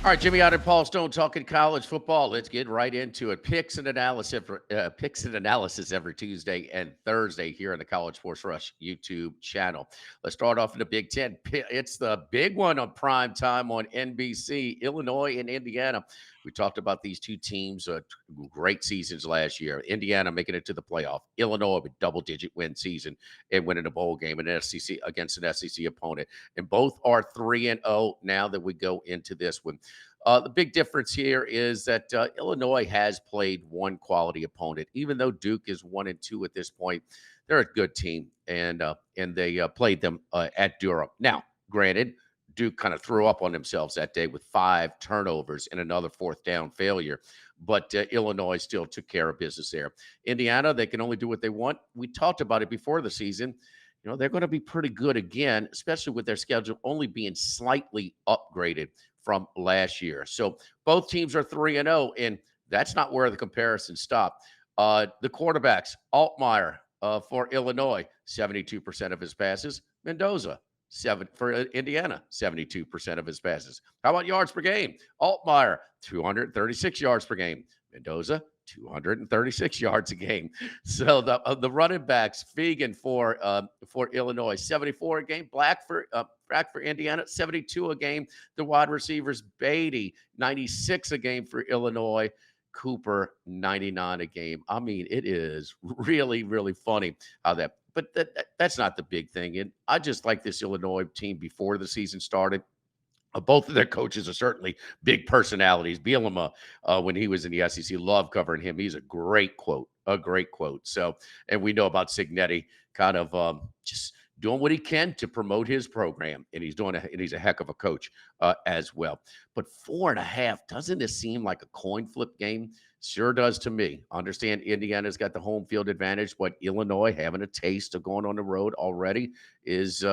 All right, Jimmy Ott and Paul Stone talking college football. Let's get right into it. Picks and analysis every Tuesday and Thursday here on the College Sports Rush YouTube channel. Let's start off in the Big Ten. It's the big one on prime time on NBC. Illinois and Indiana. We talked about these two teams, great seasons last year. Indiana making it to the playoff. Illinois with double-digit win season and winning a bowl game in an SEC against an SEC opponent. And both are 3-0 now that we go into this one. The big difference here is that Illinois has played one quality opponent, even though Duke is 1-2 at this point. They're a good team, and they played them at Durham. Now, granted, Duke kind of threw up on themselves that day with 5 turnovers and another fourth down failure, but Illinois still took care of business there. Indiana, they can only do what they want. We talked about it before the season. You know, they're going to be pretty good again, especially with their schedule only being slightly upgraded from last year. So both teams are 3-0, and that's not where the comparisons stop. The quarterbacks, Altmaier for Illinois, 72% of his passes. Mendoza, for Indiana, 72% of his passes. How about yards per game? Altmaier, 236 yards per game. Mendoza, 236 yards a game. So the running backs, Fegan for Illinois, 74 a game. Black for Indiana, 72 a game. The wide receivers, Beatty, 96 a game for Illinois. Cooper, 99 a game. I mean, it is really, really funny how but that's not the big thing. And I just like this Illinois team before the season started. Both of their coaches are certainly big personalities. Bielema, when he was in the SEC, loved covering him. He's a great quote. So, and we know about Signetti kind of just doing what he can to promote his program, and he's a heck of a coach as well. But 4.5, doesn't this seem like a coin flip game? Sure does to me. Understand Indiana's got the home field advantage, but Illinois having a taste of going on the road already is,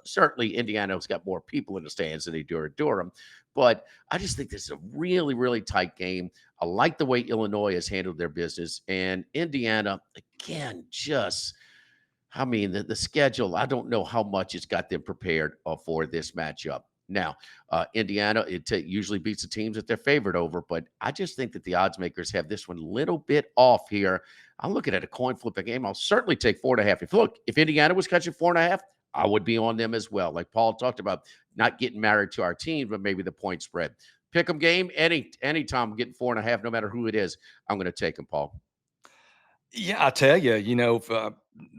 certainly Indiana's got more people in the stands than they do at Durham. But I just think this is a really, really tight game. I like the way Illinois has handled their business, and Indiana, again, the schedule, I don't know how much it's got them prepared for this matchup. Now, Indiana, usually beats the teams that they're favored over, but I just think that the odds makers have this one a little bit off here. I'm looking at a coin flipping game. I'll certainly take 4.5. If Indiana was catching 4.5, I would be on them as well. Like Paul talked about, not getting married to our team, but maybe the point spread. Pick 'em game, anytime I'm getting 4.5, no matter who it is, I'm going to take them, Paul. Yeah, I tell you,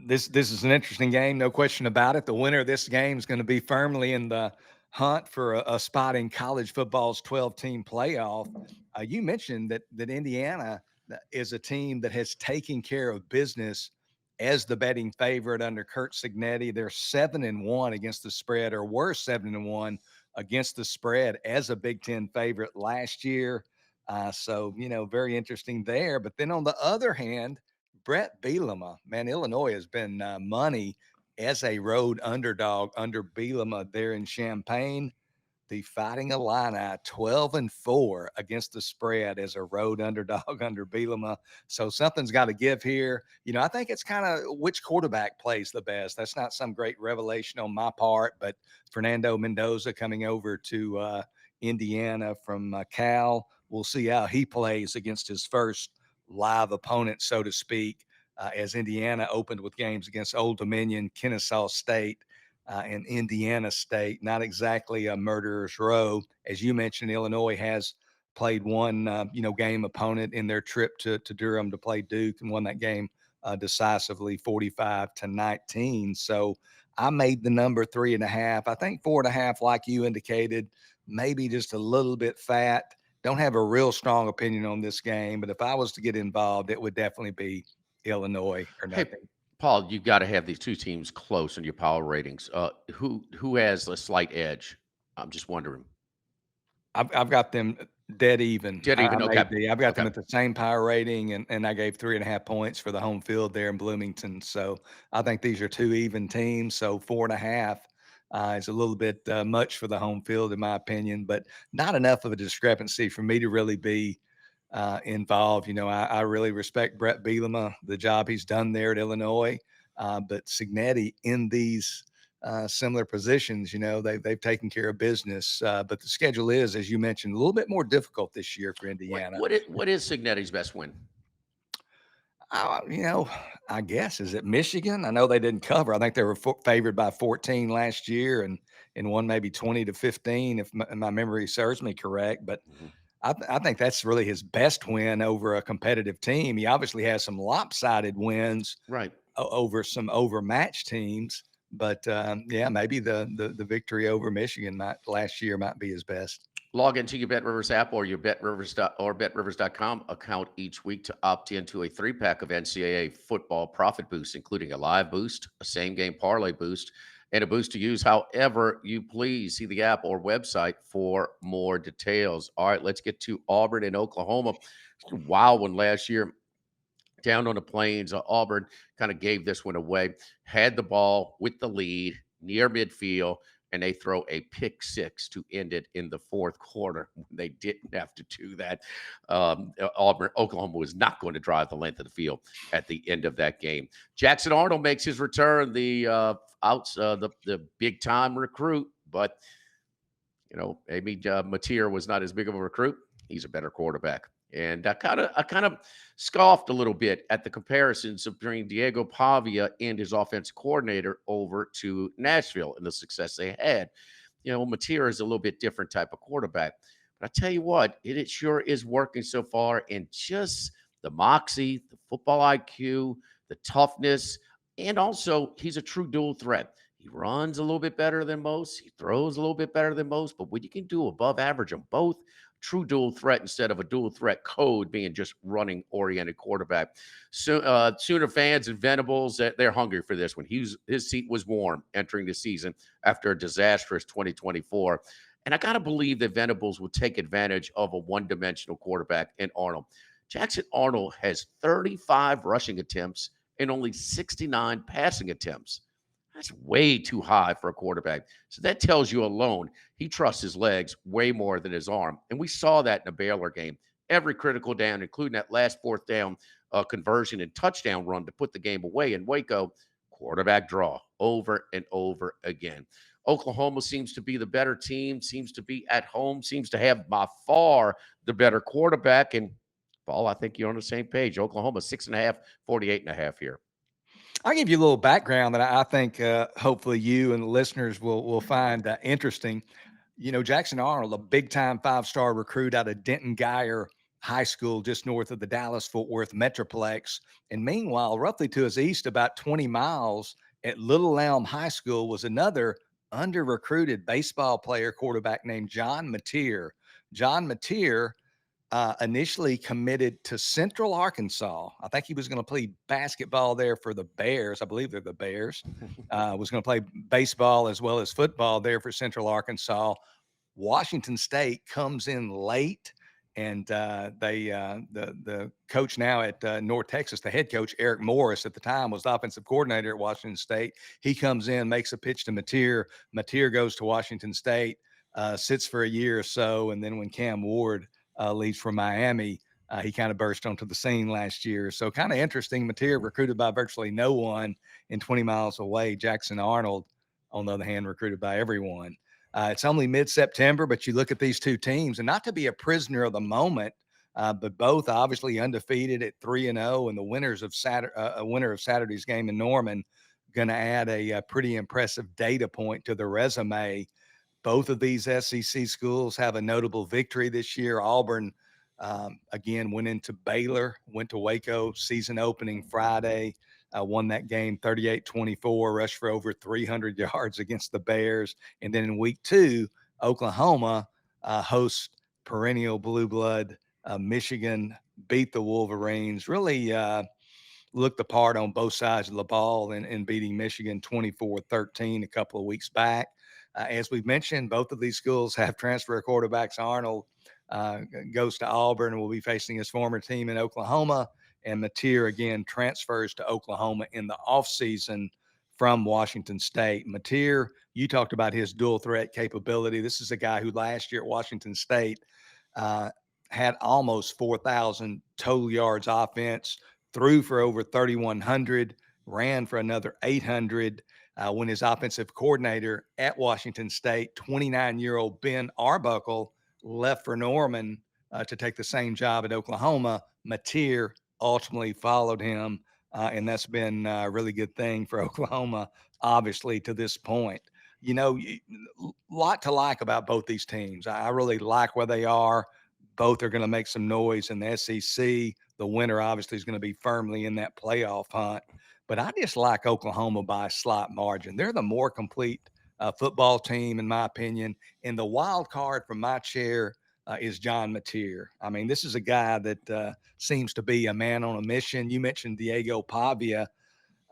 this is an interesting game, no question about it. The winner of this game is going to be firmly in the hunt for a spot in college football's 12-team playoff. You mentioned that Indiana is a team that has taken care of business as the betting favorite under Kurt Signetti. They're 7-1 against the spread, or were 7-1 against the spread as a Big Ten favorite last year. So very interesting there. But then on the other hand, Brett Bielema, man, Illinois has been money as a road underdog under Bielema there in Champaign. The Fighting Illini 12-4 against the spread as a road underdog under Bielema. So something's got to give here. I think it's kind of which quarterback plays the best. That's not some great revelation on my part, but Fernando Mendoza coming over to Indiana from Cal. We'll see how he plays against his first live opponent, so to speak, as Indiana opened with games against Old Dominion, Kennesaw State, and Indiana State. Not exactly a murderer's row. As you mentioned, Illinois has played one, game opponent in their trip to Durham to play Duke and won that game decisively 45-19. So I made the number 3.5. I think 4.5, like you indicated, maybe just a little bit fat. Don't have a real strong opinion on this game, but if I was to get involved, it would definitely be Illinois or Hey, nothing. Paul, you've got to have these two teams close in your power ratings. Who has a slight edge? I'm just wondering. I've got them dead even. Dead even. Okay. I've got them Okay. at the same power rating, and I gave 3.5 points for the home field there in Bloomington. So I think these are two even teams. So 4.5 is a little bit much for the home field, in my opinion, but not enough of a discrepancy for me to really be involved. I really respect Brett Bielema, the job he's done there at Illinois, but Signetti in these similar positions. They've taken care of business, but the schedule is, as you mentioned, a little bit more difficult this year for What Indiana. what is, what is Signetti's best win? Uh, you know, I guess is it Michigan? I know they didn't cover. I think they were favored by 14 last year, and won maybe 20-15, if my memory serves me correct. But Mhm. I think that's really his best win over a competitive team. He obviously has some lopsided wins Right. over some overmatched teams, but yeah, maybe the victory over Michigan last year might be his best. Log into your BetRivers app or your BetRivers.com account each week to opt into a 3-pack of NCAA football profit boosts, including a live boost, a same game parlay boost, and a boost to use however you please. See the app or website for more details. All right, let's get to Auburn and Oklahoma. It's a wild one last year down on the plains. Auburn kind of gave this one away, had the ball with the lead near midfield, and they throw a pick six to end it in the fourth quarter. They didn't have to do that. Oklahoma was not going to drive the length of the field at the end of that game. Jackson Arnold makes his return, the big time recruit, but maybe Mateer was not as big of a recruit. He's a better quarterback. And I kind of scoffed a little bit at the comparisons between Diego Pavia and his offensive coordinator over to Nashville and the success they had. Mateer is a little bit different type of quarterback. But I tell you what, it sure is working so far. And just the moxie, the football IQ, the toughness, and also he's a true dual threat. He runs a little bit better than most. He throws a little bit better than most. But when you can do above average on both, true dual threat instead of a dual threat code being just running oriented quarterback. So, Sooner fans and Venables, they're hungry for this one. His seat was warm entering the season after a disastrous 2024. And I got to believe that Venables will take advantage of a one dimensional quarterback in Arnold. Jackson Arnold has 35 rushing attempts and only 69 passing attempts. That's way too high for a quarterback. So that tells you alone he trusts his legs way more than his arm. And we saw that in the Baylor game. Every critical down, including that last fourth down conversion and touchdown run to put the game away in Waco, quarterback draw over and over again. Oklahoma seems to be the better team, seems to be at home, seems to have by far the better quarterback. And Paul, I think you're on the same page. Oklahoma 6.5, 48.5 here. I'll give you a little background that I think hopefully you and the listeners will find interesting. Jackson Arnold, a big time 5-star recruit out of Denton Geyer High School, just north of the Dallas Fort Worth Metroplex. And meanwhile, roughly to his east, about 20 miles at Little Elm High School, was another under recruited baseball player quarterback named John Mateer. John Mateer initially committed to Central Arkansas. I think he was going to play basketball there for the Bears. I believe they're the Bears. Was going to play baseball as well as football there for Central Arkansas. Washington State comes in late, and the coach now at North Texas, the head coach Eric Morris at the time was the offensive coordinator at Washington State. He comes in, makes a pitch to Mateer. Mateer goes to Washington State, sits for a year or so, and then when Cam Ward leaves for Miami, he kind of burst onto the scene last year. So kind of interesting. Mateer recruited by virtually no one, and 20 miles away, Jackson Arnold, on the other hand, recruited by everyone. It's only mid-September, but you look at these two teams, and not to be a prisoner of the moment, but both obviously undefeated at 3-0, and the winners of winner of Saturday's game in Norman going to add a pretty impressive data point to the resume. Both of these SEC schools have a notable victory this year. Auburn, again, went into Baylor, went to Waco, season opening Friday, won that game 38-24, rushed for over 300 yards against the Bears. And then in week 2, Oklahoma hosts perennial blue blood Michigan, beat the Wolverines, really looked the part on both sides of the ball in beating Michigan 24-13 a couple of weeks back. As we've mentioned, both of these schools have transfer quarterbacks. Arnold goes to Auburn and will be facing his former team in Oklahoma. And Mateer, again, transfers to Oklahoma in the offseason from Washington State. Mateer, you talked about his dual threat capability. This is a guy who last year at Washington State had almost 4,000 total yards offense, threw for over 3,100, ran for another 800. when his offensive coordinator at Washington State, 29-year-old Ben Arbuckle, left for Norman to take the same job at Oklahoma. Mateer ultimately followed him, and that's been a really good thing for Oklahoma, obviously, to this point. You know, lot to like about both these teams. I really like where they are. Both are going to make some noise in the SEC. The winner obviously is going to be firmly in that playoff hunt. But I just like Oklahoma by a slight margin. They're the more complete football team, in my opinion. And the wild card from my chair is John Mateer. I mean, this is a guy that seems to be a man on a mission. You mentioned Diego Pavia.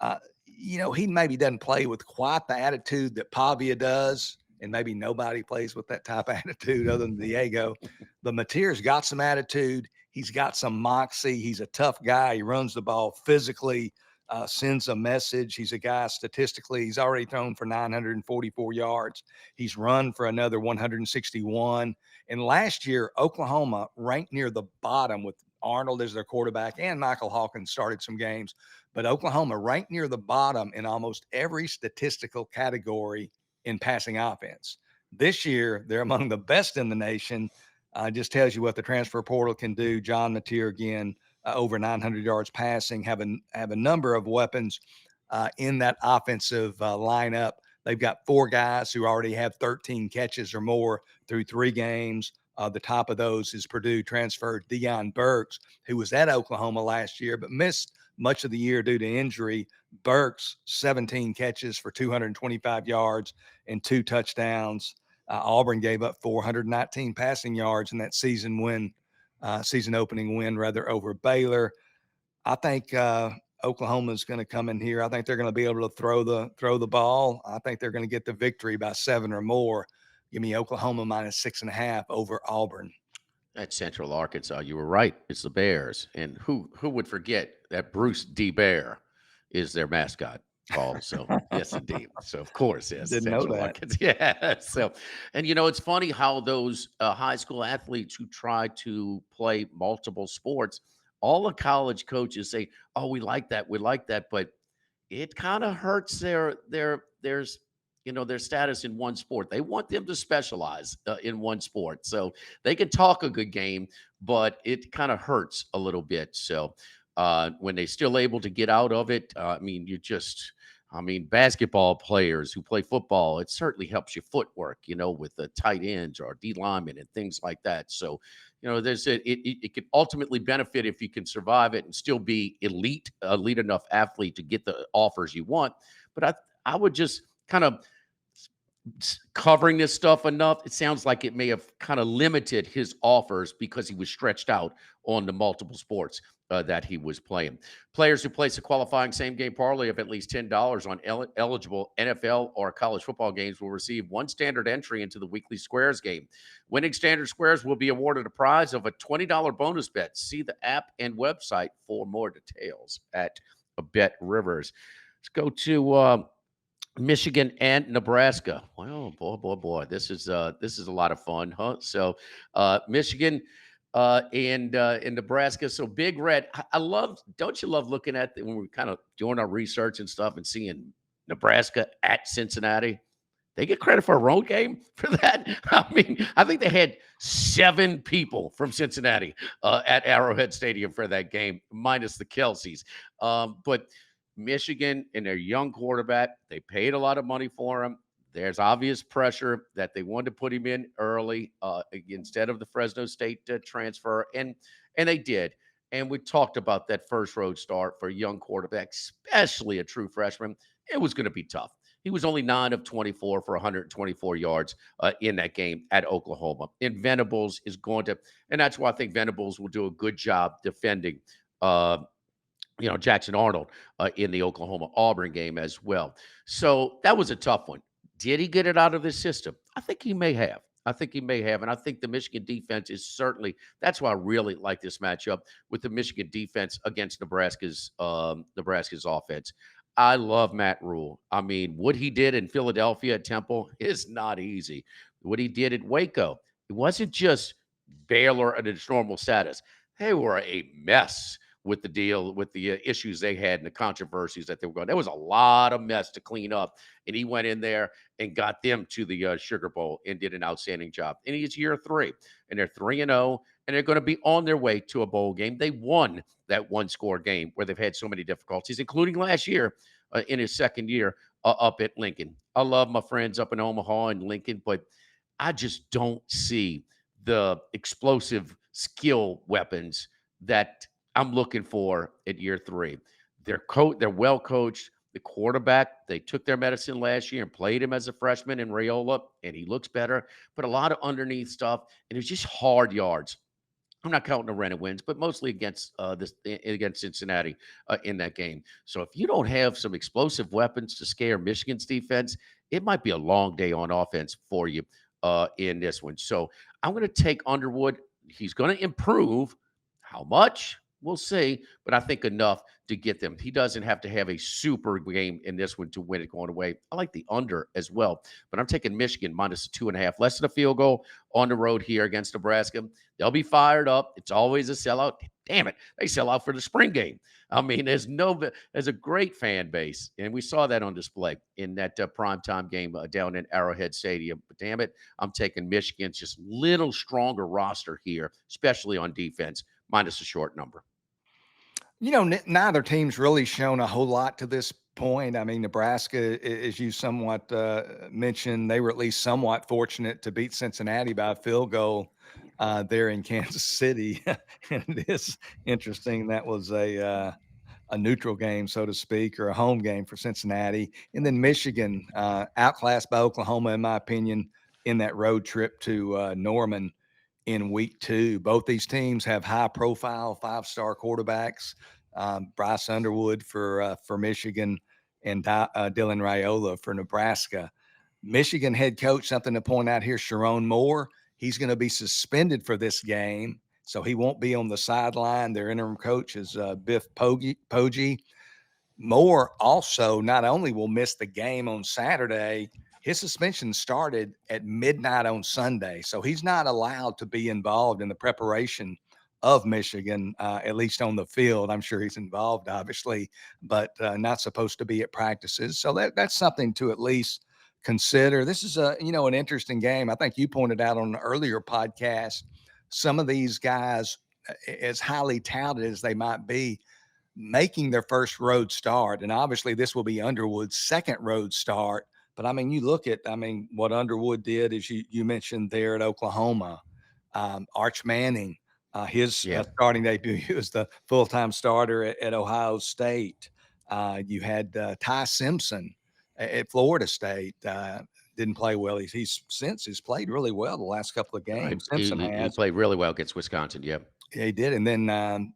Uh, you know, he maybe doesn't play with quite the attitude that Pavia does, and maybe nobody plays with that type of attitude other than Diego. But Mateer's got some attitude. He's got some moxie. He's a tough guy. He runs the ball physically, sends a message. He's a guy statistically, he's already thrown for 944 yards. He's run for another 161. And last year, Oklahoma ranked near the bottom with Arnold as their quarterback, and Michael Hawkins started some games. But Oklahoma ranked near the bottom in almost every statistical category in passing offense. This year, they're among the best in the nation. Just tells you what the transfer portal can do. John Mateer, again, over 900 yards passing, have a number of weapons in that offensive lineup. They've got 4 guys who already have 13 catches or more through 3 games. The top of those is Purdue transfer Deion Burks, who was at Oklahoma last year but missed much of the year due to injury. Burks, 17 catches for 225 yards and 2 touchdowns. Auburn gave up 419 passing yards in that season opening win over Baylor. I think Oklahoma is going to come in here. I think they're going to be able to throw the ball. I think they're going to get the victory by 7 or more. Give me Oklahoma minus 6.5 over Auburn. At Central Arkansas, you were right. It's the Bears, and who would forget that Bruce D. Bear is their mascot, Paul? So yes, indeed. So of course, yes, Didn't know Central that. Arkansas. Yeah. So, and it's funny how those high school athletes who try to play multiple sports, all the college coaches say, "Oh, we like that," but it kind of hurts their status in one sport. They want them to specialize in one sport, so they can talk a good game, but it kind of hurts a little bit. So when they still able to get out of it, basketball players who play football, it certainly helps your footwork, with the tight ends or D linemen and things like that. So, it can ultimately benefit if you can survive it and still be elite enough athlete to get the offers you want. But I would just kind of covering this stuff enough, it sounds like it may have kind of limited his offers because he was stretched out on the multiple sports that he was playing. Players who place a qualifying same game parlay of at least $10 on eligible NFL or college football games will receive 1 standard entry into the weekly Squares game. Winning standard Squares will be awarded a prize of a $20 bonus bet. See the app and website for more details at Bet Rivers. Let's go to Michigan and Nebraska. Well, boy, this is a lot of fun, huh? So, Michigan and Nebraska. So Big Red. I love. Don't you love looking at when we're kind of doing our research and stuff and seeing Nebraska at Cincinnati? They get credit for a road game for that. I think they had 7 people from Cincinnati at Arrowhead Stadium for that game, minus the Kelseys. But Michigan and their young quarterback, they paid a lot of money for him. There's obvious pressure that they wanted to put him in early instead of the Fresno State transfer, and they did. And we talked about that first road start for a young quarterback, especially a true freshman. It was going to be tough. He was only 9 of 24 for 124 yards in that game at Oklahoma. And Venables is going to, and that's why I think Venables will do a good job defending Jackson Arnold in the Oklahoma Auburn game as well. So that was a tough one. Did he get it out of his system? I think he may have. And I think the Michigan defense is certainly, that's why I really like this matchup with the Michigan defense against Nebraska's offense. I love Matt Rule. I mean, what he did in Philadelphia at Temple is not easy. What he did at Waco, it wasn't just Baylor at its normal status. They were a mess with the deal, with the issues they had and the controversies that they were going. There was a lot of mess to clean up, and he went in there and got them to the Sugar Bowl and did an outstanding job. And he's year 3, and they're 3-0, and they're going to be on their way to a bowl game. They won that one-score game where they've had so many difficulties, including last year in his second year up at Lincoln. I love my friends up in Omaha and Lincoln, but I just don't see the explosive skill weapons that I'm looking for at year 3. They're well coached. The quarterback, they took their medicine last year and played him as a freshman in Raiola, and he looks better. But a lot of underneath stuff, and it's just hard yards. I'm not counting the Renner wins, but mostly against against Cincinnati in that game. So if you don't have some explosive weapons to scare Michigan's defense, it might be a long day on offense for you in this one. So I'm going to take Underwood. He's going to improve. How much? We'll see, but I think enough to get them. He doesn't have to have a super game in this one to win it going away. I like the under as well, but I'm taking Michigan minus 2.5, less than a field goal on the road here against Nebraska. They'll be fired up. It's always a sellout. Damn it, they sell out for the spring game. I mean, there's a great fan base, and we saw that on display in that primetime game down in Arrowhead Stadium. But damn it, I'm taking Michigan's just little stronger roster here, especially on defense, minus a short number. Neither team's really shown a whole lot to this point. I mean, Nebraska, as you somewhat mentioned, they were at least somewhat fortunate to beat Cincinnati by a field goal there in Kansas City. And it is interesting that was a neutral game, so to speak, or a home game for Cincinnati. And then Michigan, outclassed by Oklahoma, in my opinion, in that road trip to Norman in week 2. Both these teams have high-profile 5-star quarterbacks. Bryce Underwood for Michigan and Dylan Raiola for Nebraska. Michigan head coach, something to point out here, Sharon Moore. He's going to be suspended for this game, so he won't be on the sideline. Their interim coach is Biff Poggi. Moore also not only will miss the game on Saturday, his suspension started at midnight on Sunday. So he's not allowed to be involved in the preparation of Michigan, at least on the field. I'm sure he's involved, obviously, but not supposed to be at practices. So that's something to at least consider. This is an interesting game. I think you pointed out on an earlier podcast, some of these guys, as highly touted as they might be, making their first road start. And obviously this will be Underwood's second road start. But I mean, you look at, what Underwood did, as you mentioned there at Oklahoma, Arch Manning, his starting debut, he was the full-time starter at Ohio State. You had Ty Simpson at Florida State. Didn't play well. He's played really well the last couple of games. Right. He played really well against Wisconsin. Yeah, he did. And then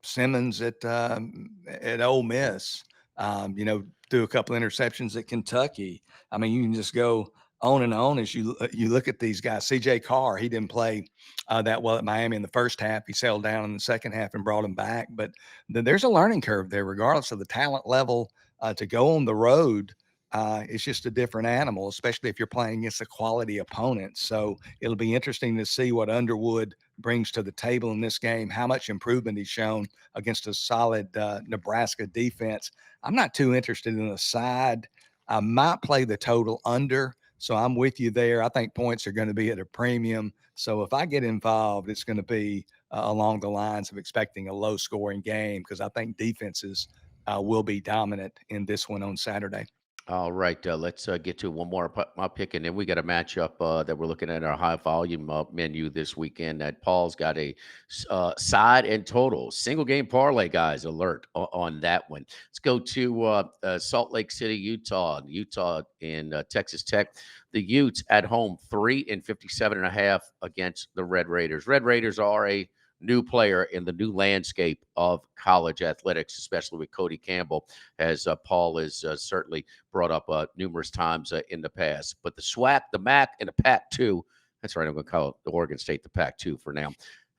Simmons at Ole Miss, threw a couple interceptions at Kentucky. I mean, you can just go on and on as you look at these guys. C.J. Carr, he didn't play that well at Miami in the first half. He settled down in the second half and brought him back. But there's a learning curve there, regardless of the talent level. To go on the road, it's just a different animal, especially if you're playing against a quality opponent. So it'll be interesting to see what Underwood brings to the table in this game, how much improvement he's shown against a solid Nebraska defense. I'm not too interested in the side. I might play the total under. So I'm with you there. I think points are going to be at a premium. So if I get involved, it's going to be along the lines of expecting a low scoring game, because I think defenses will be dominant in this one on Saturday. All right, let's get to one more my pick, and then we got a matchup that we're looking at our high volume menu this weekend. That Paul's got a side and total single game parlay, guys. Alert on that one. Let's go to Salt Lake City, Utah. Utah and Texas Tech. The Utes at home 3-57.5 against the Red Raiders. Red Raiders are a new player in the new landscape of college athletics, especially with Cody Campbell, as Paul has certainly brought up numerous times in the past. But the SWAC, the MAC, and the Pac-2, that's right, I'm going to call it the Oregon State the Pac-2 for now.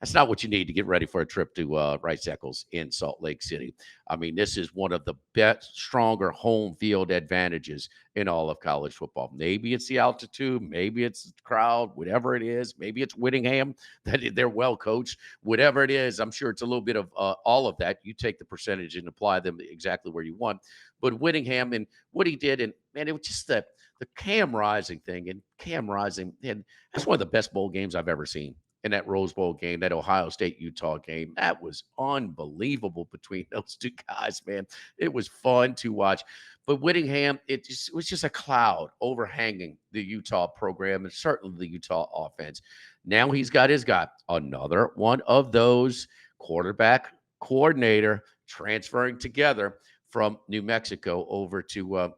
That's not what you need to get ready for a trip to Rice Eccles in Salt Lake City. I mean, this is one of the best, stronger home field advantages in all of college football. Maybe it's the altitude, maybe it's the crowd, whatever it is. Maybe it's Whittingham that they're well coached. Whatever it is, I'm sure it's a little bit of all of that. You take the percentage and apply them exactly where you want. But Whittingham and what he did, and man, it was just the Cam Rising thing, and Cam Rising, and that's one of the best bowl games I've ever seen in that Rose Bowl game, that Ohio State Utah game. That was unbelievable between those two guys, man. It was fun to watch. But Whittingham, it was just a cloud overhanging the Utah program and certainly the Utah offense. Now he's got his guy, another one of those quarterback coordinator transferring together from New Mexico over to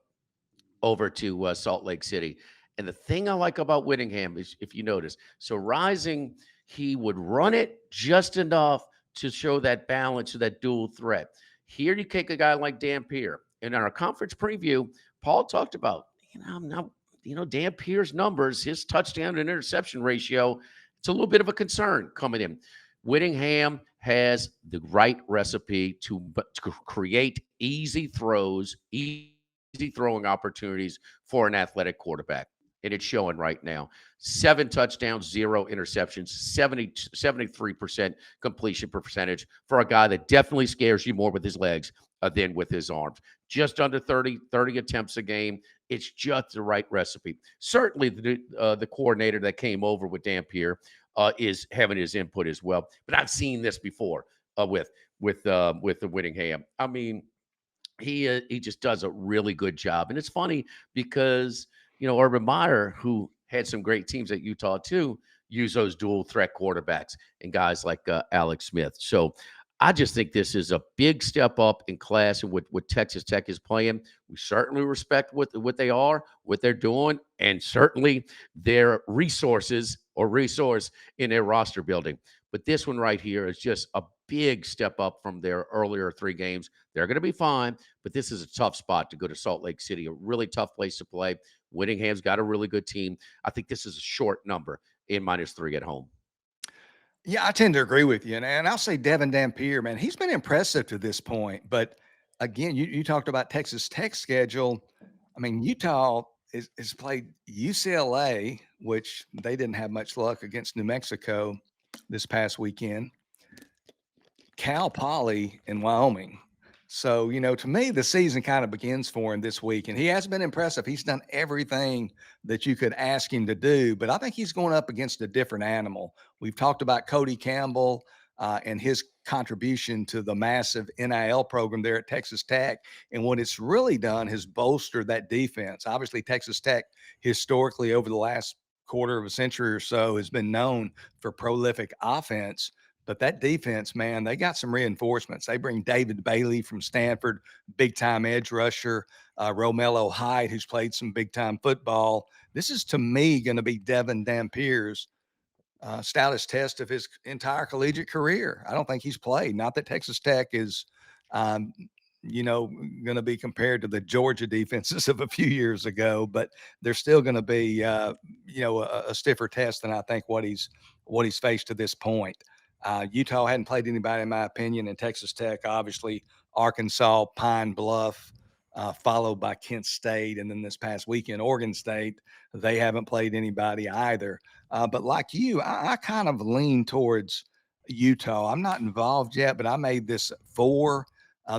Salt Lake City. And the thing I like about Whittingham is, if you notice, so Rising, he would run it just enough to show that balance to that dual threat. Here you take a guy like Dan Pierre. In our conference preview, Paul talked about, now, Dan Pierre's numbers, his touchdown and interception ratio, it's a little bit of a concern coming in. Whittingham has the right recipe to create easy throws, easy throwing opportunities for an athletic quarterback. And it's showing right now. 7 touchdowns, 0 interceptions, 73% completion percentage for a guy that definitely scares you more with his legs than with his arms. Just under 30 attempts a game. It's just the right recipe. Certainly, the coordinator that came over with Dan Pierre is having his input as well. But I've seen this before with the Whittingham. I mean, he just does a really good job. And it's funny because Urban Meyer, who had some great teams at Utah too, use those dual threat quarterbacks and guys like Alex Smith. So I just think this is a big step up in class and what Texas Tech is playing. We certainly respect what they are, what they're doing, and certainly their resources or resource in their roster building. But this one right here is just a big step up from their earlier 3 games. They're going to be fine, but this is a tough spot to go to Salt Lake City, a really tough place to play. Whittingham's got a really good team. I think this is a short number in -3 at home. Yeah, I tend to agree with you, and I'll say Devin Dampier, man, he's been impressive to this point. But again, you talked about Texas Tech schedule. I mean, Utah is played UCLA, which they didn't have much luck against New Mexico this past weekend. Cal Poly in Wyoming. So, to me, the season kind of begins for him this week, and he has been impressive. He's done everything that you could ask him to do, but I think he's going up against a different animal. We've talked about Cody Campbell and his contribution to the massive NIL program there at Texas Tech. And what it's really done is bolstered that defense. Obviously, Texas Tech historically over the last quarter of a century or so has been known for prolific offense. But that defense, man, they got some reinforcements. They bring David Bailey from Stanford, big time edge rusher, Romello Hyde, who's played some big time football. This is, to me, going to be Devin Dampier's stoutest test of his entire collegiate career. I don't think he's played. Not that Texas Tech is, um, going to be compared to the Georgia defenses of a few years ago, but they're still going to be, a stiffer test than I think what he's faced to this point. Utah hadn't played anybody, in my opinion, and Texas Tech, obviously, Arkansas, Pine Bluff, followed by Kent State. And then this past weekend, Oregon State, they haven't played anybody either. But like you, I kind of lean towards Utah. I'm not involved yet, but I made this 4,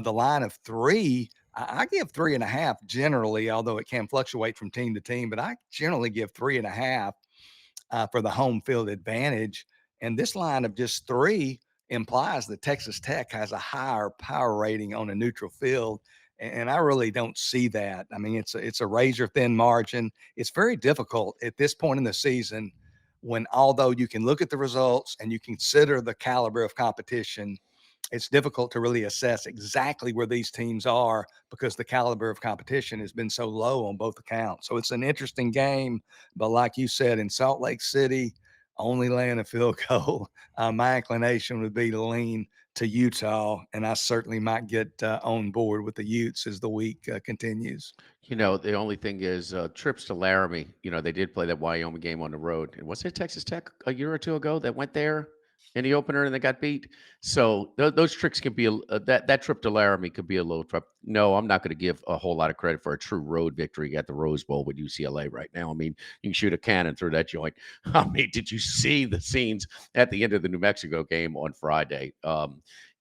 the line of 3. I give 3.5 generally, although it can fluctuate from team to team, but I generally give 3.5 for the home field advantage. And this line of just 3 implies that Texas Tech has a higher power rating on a neutral field. And I really don't see that. I mean, it's a razor thin margin. It's very difficult at this point in the season when, although you can look at the results and you consider the caliber of competition, it's difficult to really assess exactly where these teams are because the caliber of competition has been so low on both accounts. So it's an interesting game, but like you said, in Salt Lake City, only laying a field goal. My inclination would be to lean to Utah, and I certainly might get on board with the Utes as the week continues. The only thing is trips to Laramie. They did play that Wyoming game on the road. And was it Texas Tech a year or two ago that went there? in the opener and they got beat. So those tricks can be that trip to Laramie could be a little trip. No, I'm not going to give a whole lot of credit for a true road victory at the Rose Bowl with UCLA right now. I mean, you can shoot a cannon through that joint. I mean, did you see the scenes at the end of the New Mexico game on Friday?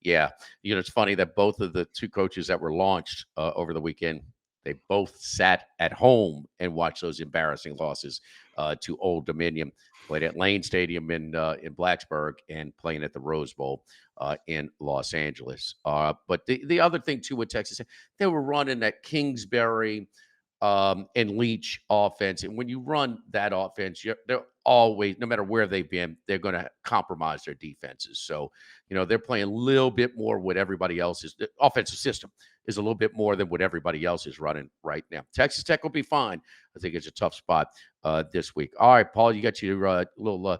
Yeah, it's funny that both of the two coaches that were launched over the weekend, they both sat at home and watched those embarrassing losses to Old Dominion. Played at Lane Stadium in Blacksburg and playing at the Rose Bowl in Los Angeles. But the other thing too with Texas, they were running that Kingsbury and Leach offense, and when you run that offense, they're always, no matter where they've been, they're going to compromise their defenses. So they're playing a little bit more what everybody else's offensive system is a little bit more than what everybody else is running right now. Texas Tech will be fine. I think it's a tough spot this week. All right, Paul, you got your little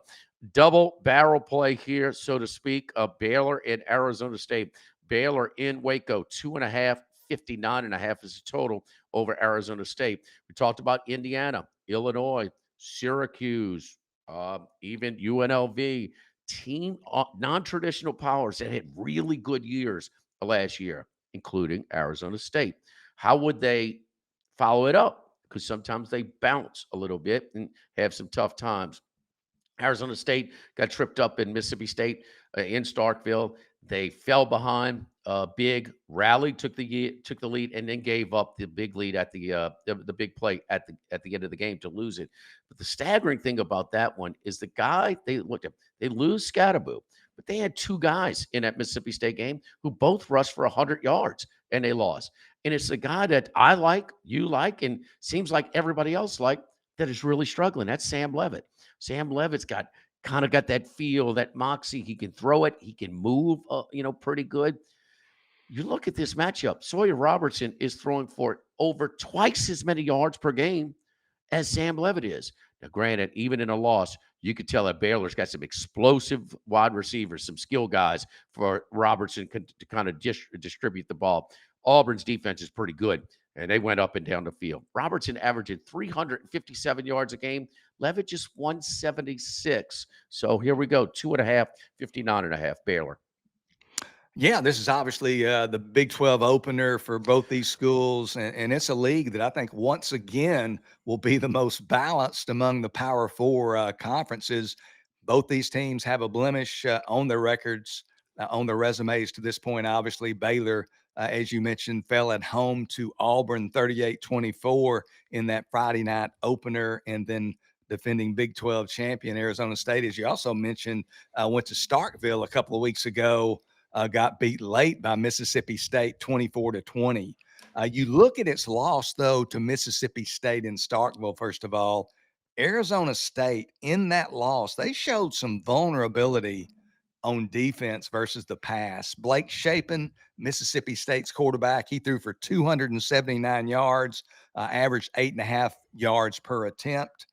double barrel play here, so to speak. Baylor and Arizona State. Baylor in Waco, 2.5, 59.5 is the total over Arizona State. We talked about Indiana, Illinois, Syracuse, even UNLV. Team non-traditional powers that had really good years last year, including Arizona State. How would they follow it up? Because sometimes they bounce a little bit and have some tough times. Arizona State got tripped up in Mississippi State in Starkville. They fell behind. Big rally took the lead and then gave up the big lead at the big play at the end of the game to lose it. But the staggering thing about that one is the guy they looked at. They lose Scatterboo, but they had two guys in that Mississippi State game who both rushed for 100 yards and they lost. And it's the guy that I like, you like, and seems like everybody else like that is really struggling. That's Sam Levitt. Sam Levitt's got that feel, that moxie. He can throw it. He can move, pretty good. You look at this matchup. Sawyer Robertson is throwing for over twice as many yards per game as Sam Levitt is. Now, granted, even in a loss, you could tell that Baylor's got some explosive wide receivers, some skill guys for Robertson to kind of distribute the ball. Auburn's defense is pretty good, and they went up and down the field. Robertson averaging 357 yards a game. Levitt just 176. So here we go, 2.5, 59.5, Baylor. Yeah, this is obviously the Big 12 opener for both these schools, and it's a league that I think once again will be the most balanced among the Power Four conferences. Both these teams have a blemish on their records, on their resumes to this point. Obviously, Baylor, as you mentioned, fell at home to Auburn 38-24 in that Friday night opener, and then defending Big 12 champion Arizona State, as you also mentioned, went to Starkville a couple of weeks ago. Got beat late by Mississippi State 24-20. You look at its loss, though, to Mississippi State in Starkville, first of all. Arizona State, in that loss, they showed some vulnerability on defense versus the pass. Blake Shapen, Mississippi State's quarterback, he threw for 279 yards, averaged 8.5 yards per attempt.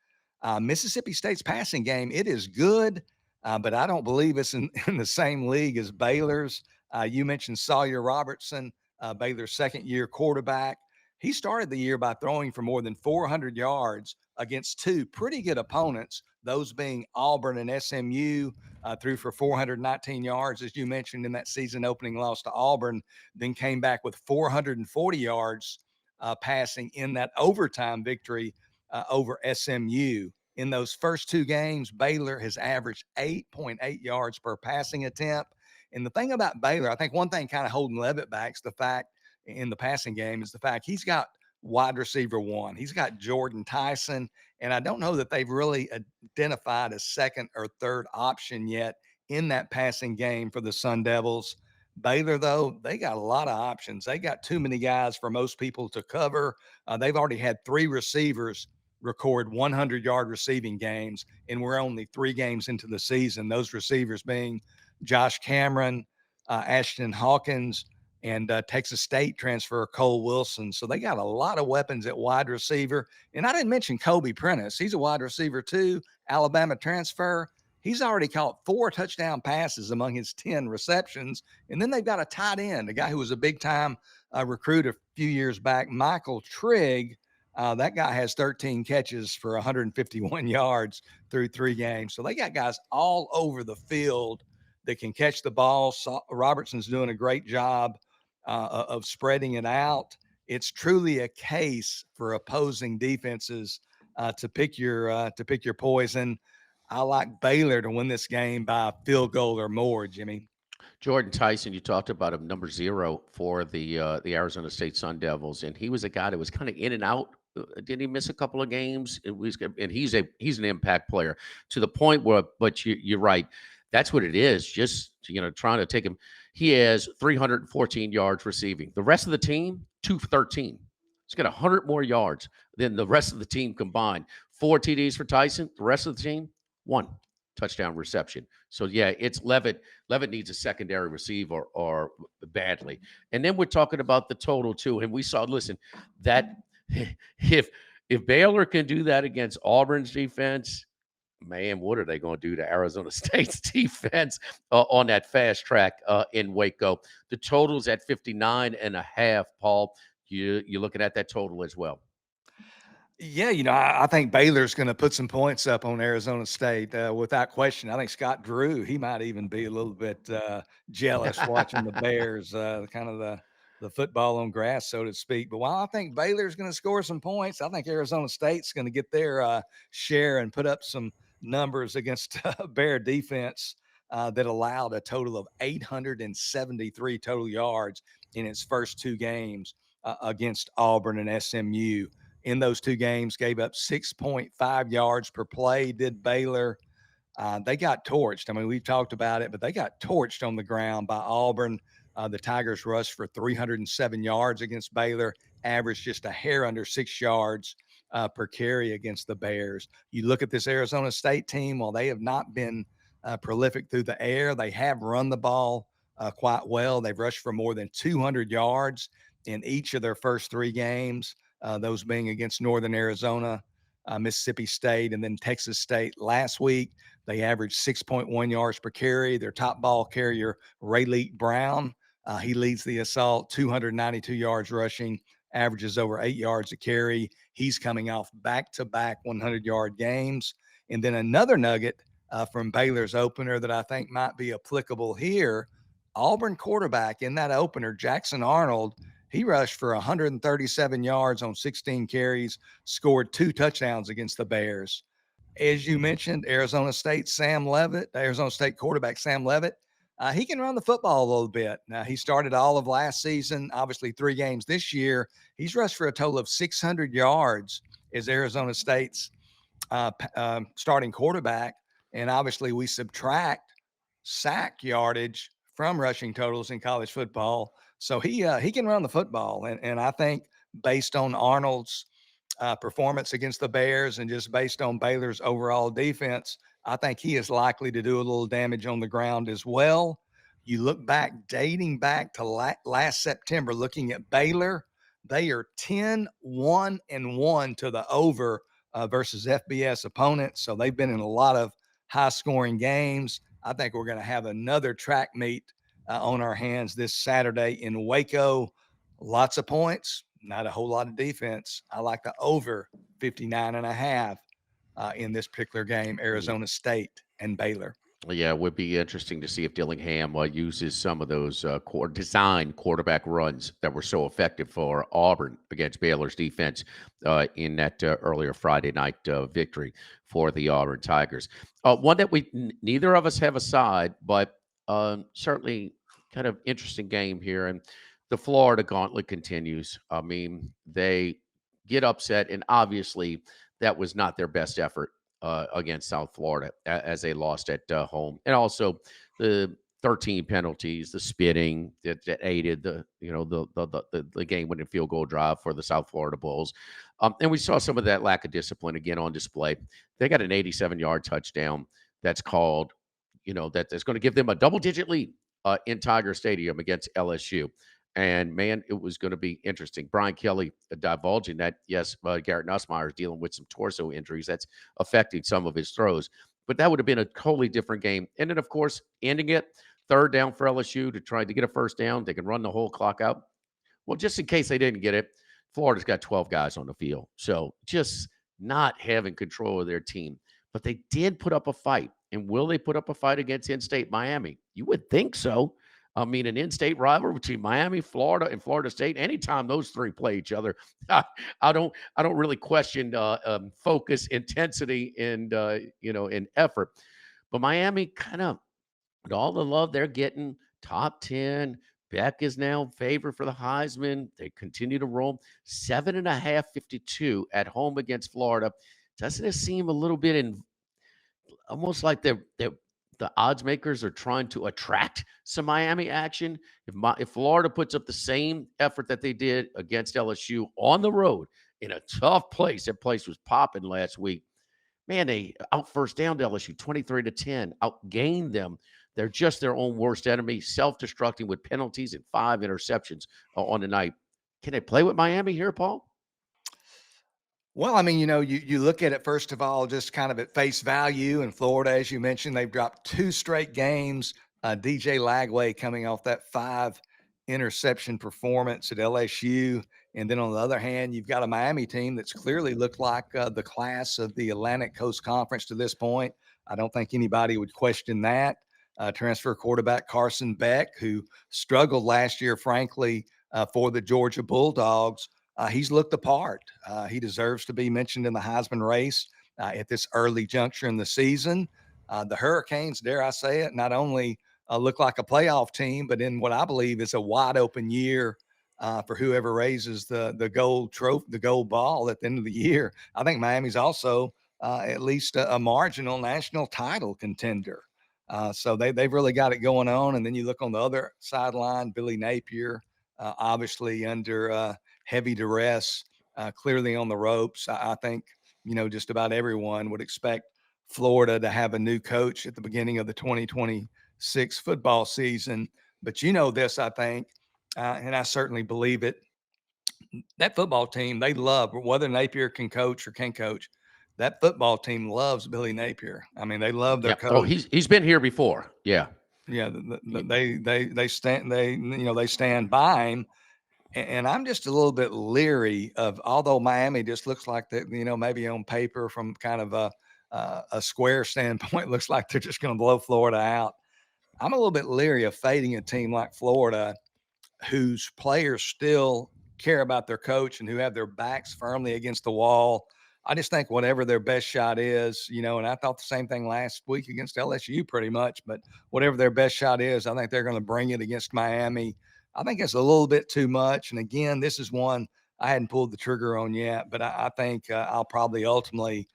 Mississippi State's passing game, it is good. But I don't believe it's in the same league as Baylor's. You mentioned Sawyer Robertson, Baylor's second-year quarterback. He started the year by throwing for more than 400 yards against two pretty good opponents, those being Auburn and SMU. Threw for 419 yards, as you mentioned, in that season-opening loss to Auburn, then came back with 440 yards passing in that overtime victory over SMU. In those first two games, Baylor has averaged 8.8 yards per passing attempt. And the thing about Baylor, I think one thing kind of holding Levitt back is the fact in the passing game is the fact he's got wide receiver one. He's got Jordan Tyson. And I don't know that they've really identified a second or third option yet in that passing game for the Sun Devils. Baylor, though, they got a lot of options. They got too many guys for most people to cover. They've already had three receivers record 100-yard receiving games, and we're only 3 games into the season. Those receivers being Josh Cameron, Ashton Hawkins, and Texas State transfer Cole Wilson. So they got a lot of weapons at wide receiver. And I didn't mention Kobe Prentice. He's a wide receiver too, Alabama transfer. He's already caught 4 touchdown passes among his 10 receptions. And then they've got a tight end, a guy who was a big-time recruit a few years back, Michael Trigg. That guy has 13 catches for 151 yards through 3 games. So they got guys all over the field that can catch the ball. Robertson's doing a great job of spreading it out. It's truly a case for opposing defenses to pick your poison. I like Baylor to win this game by a field goal or more, Jimmy. Jordan Tyson, you talked about him, number 0 for the Arizona State Sun Devils, and he was a guy that was kind of in and out. Did he miss a couple of games? And he's an impact player to the point where, but you're right. That's what it is. Just trying to take him. He has 314 yards receiving. The rest of the team, 213. He's got 100 more yards than the rest of the team combined. 4 TDs for Tyson. The rest of the team, 1 touchdown reception. So yeah, it's Levitt. Levitt needs a secondary receiver or badly. And then we're talking about the total too. And we saw, listen, that if Baylor can do that against Auburn's defense, man, what are they going to do to Arizona State's defense on that fast track in Waco? The total's at 59.5, Paul. You're looking at that total as well. Yeah, I think Baylor's going to put some points up on Arizona State without question. I think Scott Drew, he might even be a little bit jealous watching the Bears, kind of the football on grass, so to speak. But while I think Baylor's going to score some points, I think Arizona State's going to get their share and put up some numbers against Bear defense that allowed a total of 873 total yards in its first 2 games against Auburn and SMU. In those 2 games, gave up 6.5 yards per play, did Baylor. They got torched. I mean, we've talked about it, but they got torched on the ground by Auburn. The Tigers rushed for 307 yards against Baylor, averaged just a hair under 6 yards per carry against the Bears. You look at this Arizona State team, while they have not been prolific through the air, they have run the ball quite well. They've rushed for more than 200 yards in each of their first 3 games. Those being against Northern Arizona, Mississippi State, and then Texas State last week. They averaged 6.1 yards per carry. Their top ball carrier, Rayleigh Brown, he leads the assault, 292 yards rushing, averages over 8 yards a carry. He's coming off back-to-back 100-yard games. And then another nugget from Baylor's opener that I think might be applicable here, Auburn quarterback in that opener, Jackson Arnold, he rushed for 137 yards on 16 carries, scored 2 touchdowns against the Bears. As you mentioned, Arizona State quarterback Sam Levitt, he can run the football a little bit. Now, he started all of last season, obviously 3 games this year. He's rushed for a total of 600 yards as Arizona State's starting quarterback. And obviously, we subtract sack yardage from rushing totals in college football. So he can run the football. And I think based on Arnold's performance against the Bears and just based on Baylor's overall defense, I think he is likely to do a little damage on the ground as well. You look back, dating back to last September, looking at Baylor, they are 10-1-1 to the over versus FBS opponents. So they've been in a lot of high-scoring games. I think we're going to have another track meet on our hands this Saturday in Waco. Lots of points, not a whole lot of defense. I like the over 59.5 in this particular game, Arizona State and Baylor. Yeah, it would be interesting to see if Dillingham uses some of those design quarterback runs that were so effective for Auburn against Baylor's defense in that earlier Friday night victory for the Auburn Tigers. One that neither of us have a side, but certainly kind of interesting game here. And the Florida gauntlet continues. I mean, they get upset, and obviously that was not their best effort against South Florida as they lost at home, and also the 13 penalties, the spitting that aided the game-winning field goal drive for the South Florida Bulls, and we saw some of that lack of discipline again on display. They got an 87-yard touchdown that's called, that's going to give them a double-digit lead in Tiger Stadium against LSU. And man, it was going to be interesting. Brian Kelly divulging that, yes, Garrett Nussmeier is dealing with some torso injuries that's affecting some of his throws. But that would have been a totally different game. And then, of course, ending it, 3rd down for LSU to try to get a 1st down. They can run the whole clock out. Well, just in case they didn't get it, Florida's got 12 guys on the field. So just not having control of their team. But they did put up a fight. And will they put up a fight against in-state Miami? You would think so. I mean, an in-state rivalry between Miami, Florida, and Florida State. Anytime those three play each other, I don't really question focus, intensity, and in effort. But Miami kind of, with all the love they're getting, top 10. Beck is now favored for the Heisman. They continue to roll 7.5, 52 at home against Florida. Doesn't it seem a little bit in almost like the odds makers are trying to attract some Miami action? If Florida puts up the same effort that they did against LSU on the road in a tough place, that place was popping last week. Man, they out first down to LSU 23-10, outgained them. They're just their own worst enemy, self-destructing with penalties and 5 interceptions on the night. Can they play with Miami here, Paul? Well, I mean, you look at it first of all, just kind of at face value. In Florida, as you mentioned, they've dropped 2 straight games. DJ Lagway coming off that 5 interception performance at LSU, and then on the other hand, you've got a Miami team that's clearly looked like the class of the Atlantic Coast Conference to this point. I don't think anybody would question that. Transfer quarterback Carson Beck, who struggled last year, frankly, for the Georgia Bulldogs. He's looked the part. He deserves to be mentioned in the Heisman race at this early juncture in the season. The Hurricanes, dare I say it, not only look like a playoff team, but in what I believe is a wide open year for whoever raises the gold trophy, the gold ball at the end of the year. I think Miami's also at least a marginal national title contender. So they've really got it going on. And then you look on the other sideline, Billy Napier, obviously under heavy duress, clearly on the ropes. I think, just about everyone would expect Florida to have a new coach at the beginning of the 2026 football season. But this, I think, and I certainly believe it, that football team, they love, whether Napier can coach or can coach, that football team loves Billy Napier. I mean, they love their Yeah. Oh, coach. he's been here before. Yeah. Yeah, they stand by him. And I'm just a little bit leery of, although Miami just looks like that, maybe on paper from kind of a square standpoint, looks like they're just going to blow Florida out. I'm a little bit leery of fading a team like Florida, whose players still care about their coach and who have their backs firmly against the wall. I just think whatever their best shot is, and I thought the same thing last week against LSU pretty much, but whatever their best shot is, I think they're going to bring it against Miami. I think it's a little bit too much. And again, this is one I hadn't pulled the trigger on yet, but I think I'll probably ultimately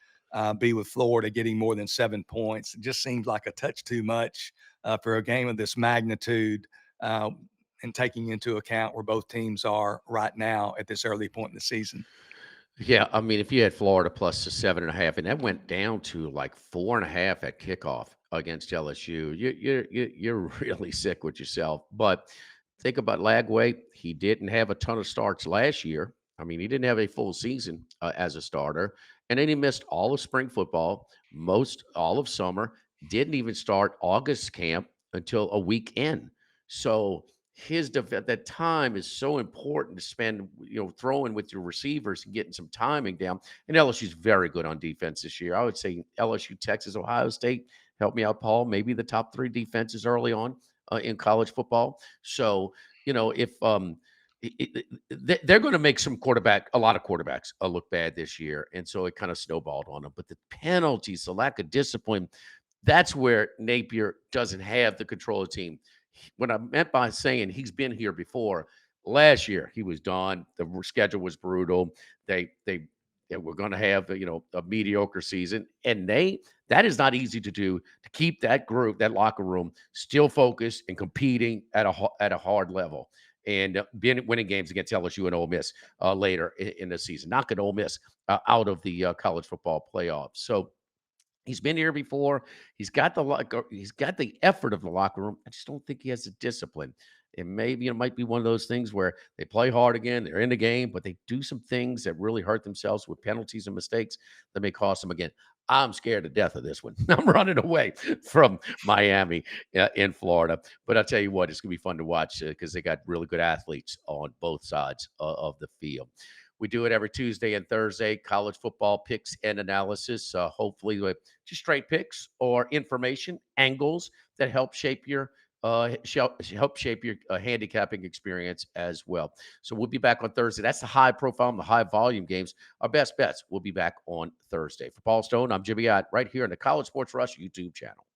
be with Florida getting more than 7 points. It just seems like a touch too much for a game of this magnitude. And taking into account where both teams are right now at this early point in the season. Yeah, I mean, if you had Florida plus the 7.5, and that went down to like 4.5 at kickoff against LSU, you're really sick with yourself. But think about Lagway; he didn't have a ton of starts last year. I mean, he didn't have a full season as a starter, and then he missed all of spring football, most all of summer. Didn't even start August camp until a week in. So that time is so important to spend, throwing with your receivers and getting some timing down. And LSU's very good on defense this year. I would say LSU, Texas, Ohio State. Help me out, Paul. Maybe the top 3 defenses early on in college football. So if they're going to make a lot of quarterbacks look bad this year, and so it kind of snowballed on them. But the penalties, the lack of discipline, that's where Napier doesn't have the control of the team. What I meant by saying he's been here before, last year he was done. The schedule was brutal. They were going to have a mediocre season, and that is not easy to do, to keep that group, that locker room, still focused and competing at a hard level, and winning games against LSU and Ole Miss later in the season, knocking Ole Miss out of the college football playoffs. So he's been here before. He's got the effort of the locker room. I just don't think he has the discipline. And maybe it might be one of those things where they play hard again, they're in the game, but they do some things that really hurt themselves with penalties and mistakes that may cost them again. I'm scared to death of this one. I'm running away from Miami in Florida. But I'll tell you what, it's going to be fun to watch because they got really good athletes on both sides of the field. We do it every Tuesday and Thursday, college football picks and analysis. Hopefully, with just straight picks or information, angles that help shape your handicapping experience as well. So we'll be back on Thursday. That's the high profile and the high volume games. Our best bets. We'll be back on Thursday. For Paul Stone, I'm Jimmy Ott, right here on the College Sports Rush YouTube channel.